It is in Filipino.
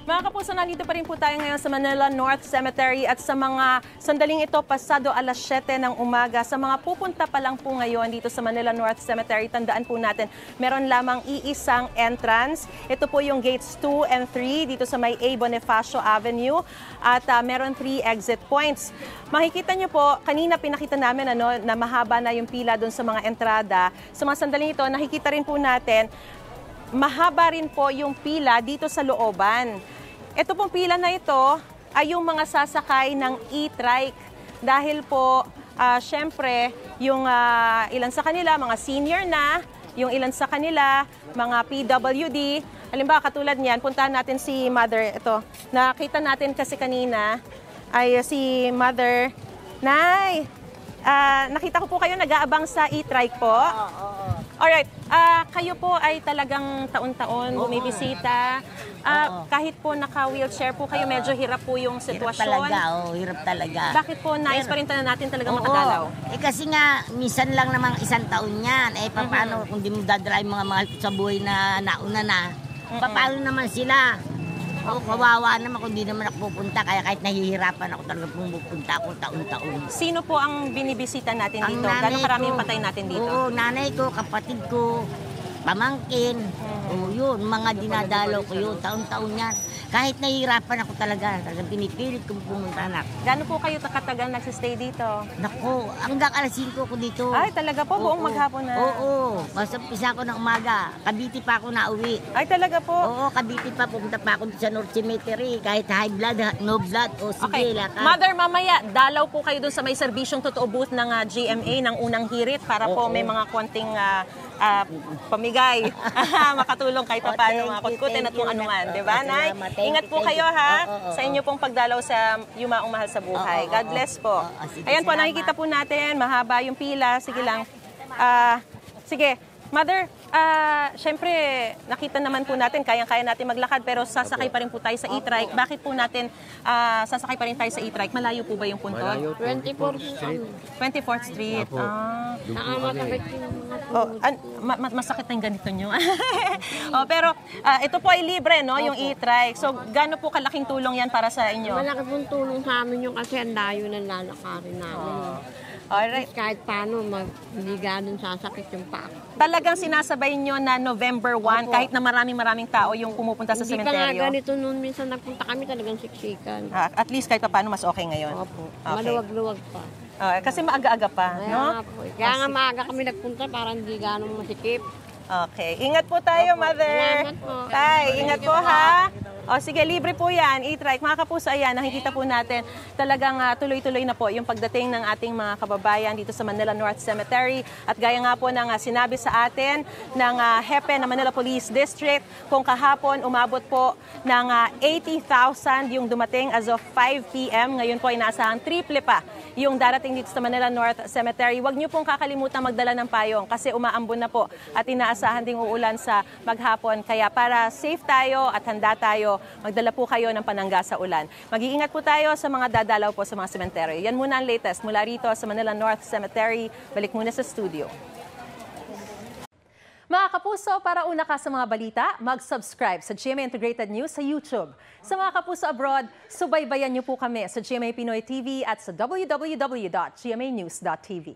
Mga kapuso, nandito pa rin po tayo ngayon sa Manila North Cemetery at sa mga sandaling ito, pasado alas 7 ng umaga. Sa mga pupunta pa lang po ngayon dito sa Manila North Cemetery, tandaan po natin, meron lamang iisang entrance. Ito po yung gates 2 and 3 dito sa may A. Bonifacio Avenue at meron 3 exit points. Makikita nyo po, kanina pinakita namin na mahaba na yung pila doon sa mga entrada. Sa mga sandaling ito, nakikita rin po natin, mahaba rin po yung pila dito sa looban. Ito pong pila na ito ay yung mga sasakay ng e-trike. Dahil po, syempre, yung ilan sa kanila, mga senior na, yung ilan sa kanila, mga PWD. Halimbawa, katulad niyan, puntahan natin si Mother. Ito, nakita natin kasi kanina ay si Mother. Nay, nakita ko po kayo nag-aabang sa e-trike po. Alright, kayo po ay talagang taon-taon bumibisita. Kahit po naka-wheelchair po kayo, medyo hirap po yung sitwasyon. Hirap talaga. Bakit po nais pa rin natin talagang makadalaw? Kasi nga, minsan lang namang isang taon yan. Paano kung di mo dadrive mga mahal ko sa buhay na nauna na, paano naman sila? Kawawa naman kung di naman ako pupunta. Kaya kahit nahihirapan ako talaga pupunta ako taon-taon. Sino po ang binibisita natin dito? Gano'ng karami yung patay natin dito? Oo, nanay ko, kapatid ko, pamangkin. Yun, mga dinadalaw ko yun. Taon-taon yan. Kahit nahihirapan ako talaga pinipilit kong pumunta na. Gano'n po kayo katagal nagsistay dito? Naku, hanggang alas 5 ko dito. Ay, talaga po? Buong maghapon na? Oo. Basta umpisa ako ng umaga. Cavite pa ako nauwi. Ay, talaga po? Oo, Cavite pa. Pumunta pa ako sa North Cemetery. Kahit high blood, no blood. O sige, lakad. Mother, mamaya, dalaw po kayo dun sa may serbisyong totoo booth ng GMA, ng unang hirit, para po may mga konting pamigay. Makatulong kahit pa paano mga kutkutin at kung ano man. Diba, Nay? Ingat po kayo, ha? Sa inyo pong pagdalaw sa Yumaong Mahal sa Buhay. God bless po. Ayan po, nakikita po natin, mahaba yung pila. Sige lang. Sige, Mother, syempre, nakita naman po natin, kayang-kaya natin maglakad, pero sasakay pa rin po tayo sa e-trike. Bakit po natin sasakay pa rin tayo sa e-trike? Malayo po ba yung punto? 24th Street. 24th Street. Nakamasakit yung mga Masakit na yung ganito nyo. Pero ito po ay libre, no? Yung e-trike. So, gaano po kalaking tulong yan para sa inyo? malaki pong tulong sa amin yung kasi ang layo ng lalakarin namin. Alright. Kahit paano, hindi ganun sasakit yung paa. Talagang sinasabay nyo na November 1, kahit na maraming tao yung pumupunta sa Hindi pa nga sementeryo? ganito noon, minsan nagpunta kami talagang siksikan. At least kahit pa paano mas okay ngayon? Opo, Okay. maluwag-luwag pa. Kasi maaga-aga pa, Kaya no? nga po. Kaya nga maaga kami nagpunta para hindi ganun masikip. Okay. Ingat po tayo, Mother. Salamat po. Tay, ingat po, ha? O sige, libre po yan, e-trike. Mga kapuso, ayan, nakikita po natin talagang tuloy-tuloy na po yung pagdating ng ating mga kababayan dito sa Manila North Cemetery. At gaya nga po ng sinabi sa atin ng hepe ng Manila Police District, kung kahapon umabot po ng 80,000 yung dumating as of 5 p.m. Ngayon po ay inaasahang triple pa yung darating dito sa Manila North Cemetery. Huwag niyo pong kakalimutan magdala ng payong kasi umaambon na po at inaasahan ding uulan sa maghapon. Kaya para safe tayo at handa tayo, magdala po kayo ng panangga sa ulan. Mag-iingat po tayo sa mga dadalaw po sa mga sementeryo. Yan muna ang latest mula rito sa Manila North Cemetery. Balik muna sa studio. Mga kapuso, para una ka sa mga balita, mag-subscribe sa GMA Integrated News sa YouTube. Sa mga kapuso abroad, subaybayan niyo po kami sa GMA Pinoy TV at sa www.gmanews.tv.